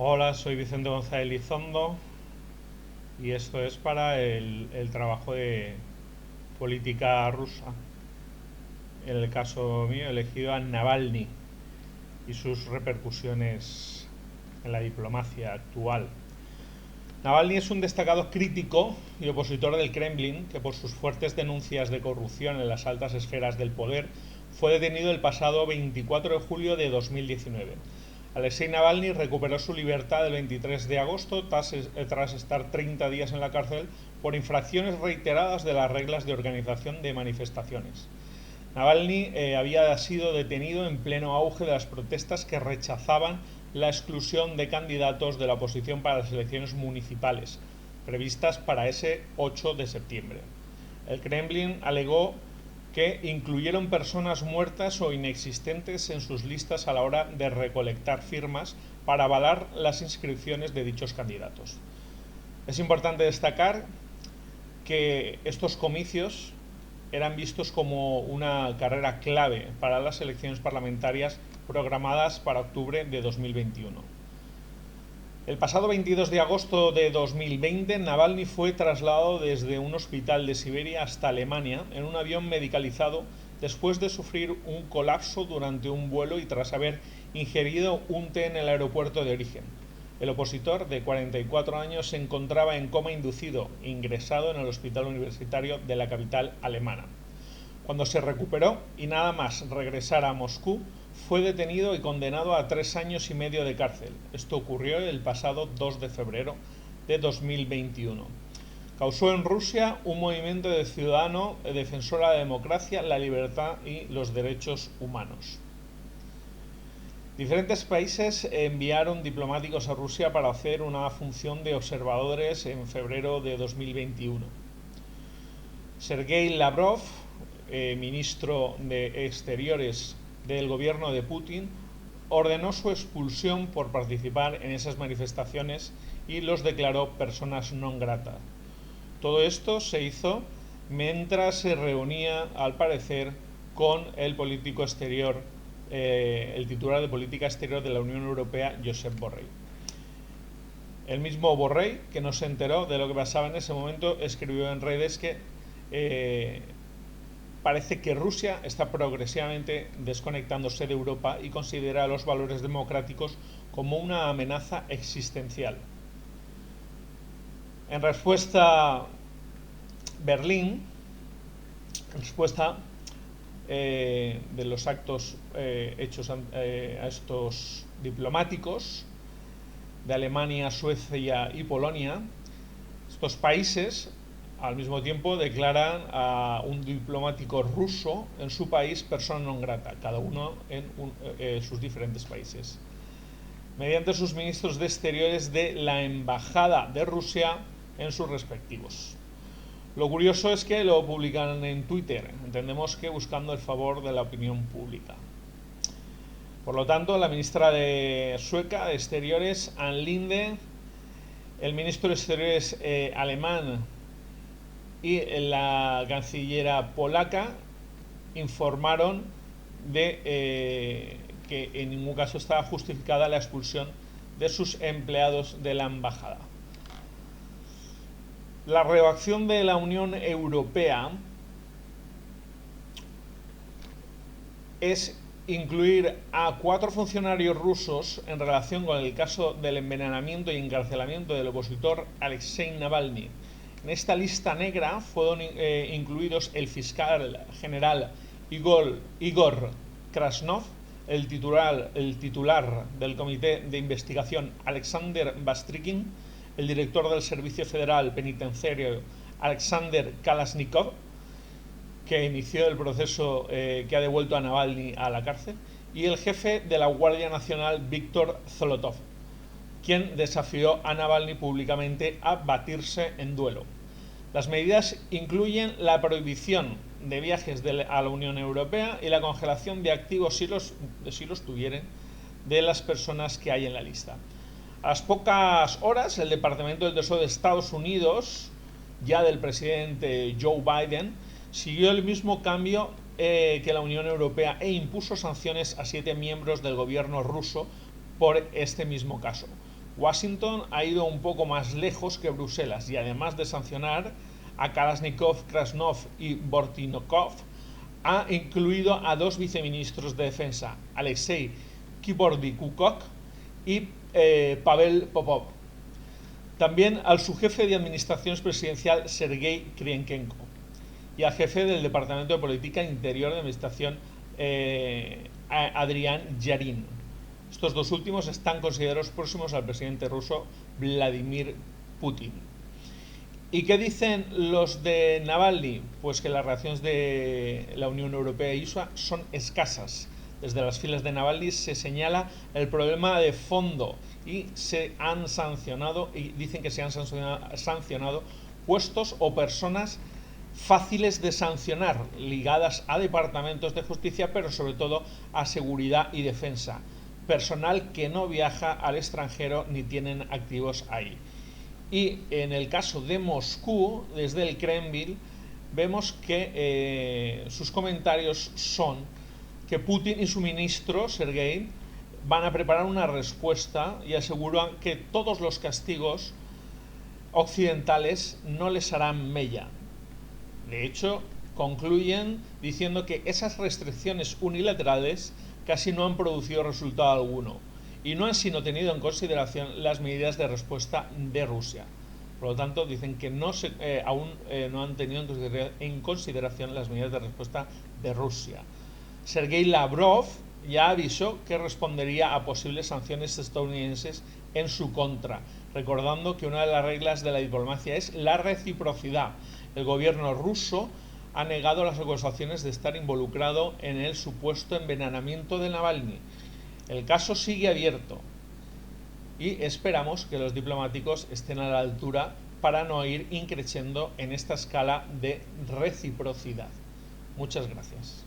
Hola, soy Vicente González Lizondo y esto es para el trabajo de política rusa. En el caso mío he elegido a Navalny y sus repercusiones en la diplomacia actual. Navalny es un destacado crítico y opositor del Kremlin que por sus fuertes denuncias de corrupción en las altas esferas del poder fue detenido el pasado 24 de julio de 2019. Alexei Navalny recuperó su libertad el 23 de agosto tras estar 30 días en la cárcel por infracciones reiteradas de las reglas de organización de manifestaciones. Navalny había sido detenido en pleno auge de las protestas que rechazaban la exclusión de candidatos de la oposición para las elecciones municipales, previstas para ese 8 de septiembre. El Kremlin alegó que incluyeron personas muertas o inexistentes en sus listas a la hora de recolectar firmas para avalar las inscripciones de dichos candidatos. Es importante destacar que estos comicios eran vistos como una carrera clave para las elecciones parlamentarias programadas para octubre de 2021. El pasado 22 de agosto de 2020, Navalny fue trasladado desde un hospital de Siberia hasta Alemania en un avión medicalizado después de sufrir un colapso durante un vuelo y tras haber ingerido un té en el aeropuerto de origen. El opositor, de 44 años, se encontraba en coma inducido, ingresado en el hospital universitario de la capital alemana. Cuando se recuperó y nada más regresar a Moscú, fue detenido y condenado a 3 años y medio de cárcel. Esto ocurrió el pasado 2 de febrero de 2021. Causó en Rusia un movimiento de ciudadano defensor de la democracia, la libertad y los derechos humanos. Diferentes países enviaron diplomáticos a Rusia para hacer una función de observadores en febrero de 2021. Sergei Lavrov, ministro de Exteriores del gobierno de Putin, ordenó su expulsión por participar en esas manifestaciones y los declaró personas non grata. Todo esto se hizo mientras se reunía, al parecer, con el político exterior, el titular de política exterior de la Unión Europea, Josep Borrell. El mismo Borrell, que no se enteró de lo que pasaba en ese momento, escribió en redes que parece que Rusia está progresivamente desconectándose de Europa y considera los valores democráticos como una amenaza existencial. En respuesta, Berlín, en respuesta de los actos hechos a estos diplomáticos de Alemania, Suecia y Polonia, estos países al mismo tiempo declaran a un diplomático ruso en su país persona non grata, cada uno en sus diferentes países, mediante sus ministros de exteriores de la embajada de Rusia en sus respectivos. Lo curioso es que lo publican en Twitter, entendemos que buscando el favor de la opinión pública. Por lo tanto, la ministra de sueca de Exteriores, Ann Linde, el ministro de Exteriores alemán y la cancillera polaca informaron de que en ningún caso estaba justificada la expulsión de sus empleados de la embajada. La reacción de la Unión Europea es incluir a 4 funcionarios rusos en relación con el caso del envenenamiento y encarcelamiento del opositor Alexei Navalny. En esta lista negra fueron incluidos el fiscal general Igor Krasnov, el titular del Comité de Investigación Alexander Bastrikin, el director del Servicio Federal Penitenciario Alexander Kalashnikov, que inició el proceso que ha devuelto a Navalny a la cárcel, y el jefe de la Guardia Nacional Víktor Zolotov, quien desafió a Navalny públicamente a batirse en duelo. Las medidas incluyen la prohibición de viajes a la Unión Europea y la congelación de activos, si los tuvieran, de las personas que hay en la lista. A las pocas horas, el Departamento del Tesoro de Estados Unidos, ya del presidente Joe Biden, siguió el mismo cambio que la Unión Europea e impuso sanciones a 7 miembros del gobierno ruso por este mismo caso. Washington ha ido un poco más lejos que Bruselas y además de sancionar a Kalashnikov, Krasnov y Bortnikov, ha incluido a dos viceministros de defensa, Alexei Kybordyukov y Pavel Popov. También al subjefe de administración presidencial Sergei Krienkenko y al jefe del Departamento de Política Interior de Administración Adrián Yarin. Estos dos últimos están considerados próximos al presidente ruso Vladimir Putin. ¿Y qué dicen los de Navalny? Pues que las reacciones de la Unión Europea y USA son escasas. Desde las filas de Navalny se señala el problema de fondo y dicen que se han sancionado puestos o personas fáciles de sancionar, ligadas a departamentos de justicia, pero sobre todo a seguridad y defensa. Personal que no viaja al extranjero ni tienen activos ahí. Y en el caso de Moscú, desde el Kremlin, vemos que sus comentarios son que Putin y su ministro, Sergei, van a preparar una respuesta y aseguran que todos los castigos occidentales no les harán mella. De hecho, concluyen diciendo que esas restricciones unilaterales casi no han producido resultado alguno y no han sino tenido en consideración las medidas de respuesta de Rusia. Por lo tanto, dicen que aún no han tenido en consideración las medidas de respuesta de Rusia. Sergei Lavrov ya avisó que respondería a posibles sanciones estadounidenses en su contra, recordando que una de las reglas de la diplomacia es la reciprocidad. El gobierno ruso ha negado las acusaciones de estar involucrado en el supuesto envenenamiento de Navalny. El caso sigue abierto y esperamos que los diplomáticos estén a la altura para no ir increciendo en esta escala de reciprocidad. Muchas gracias.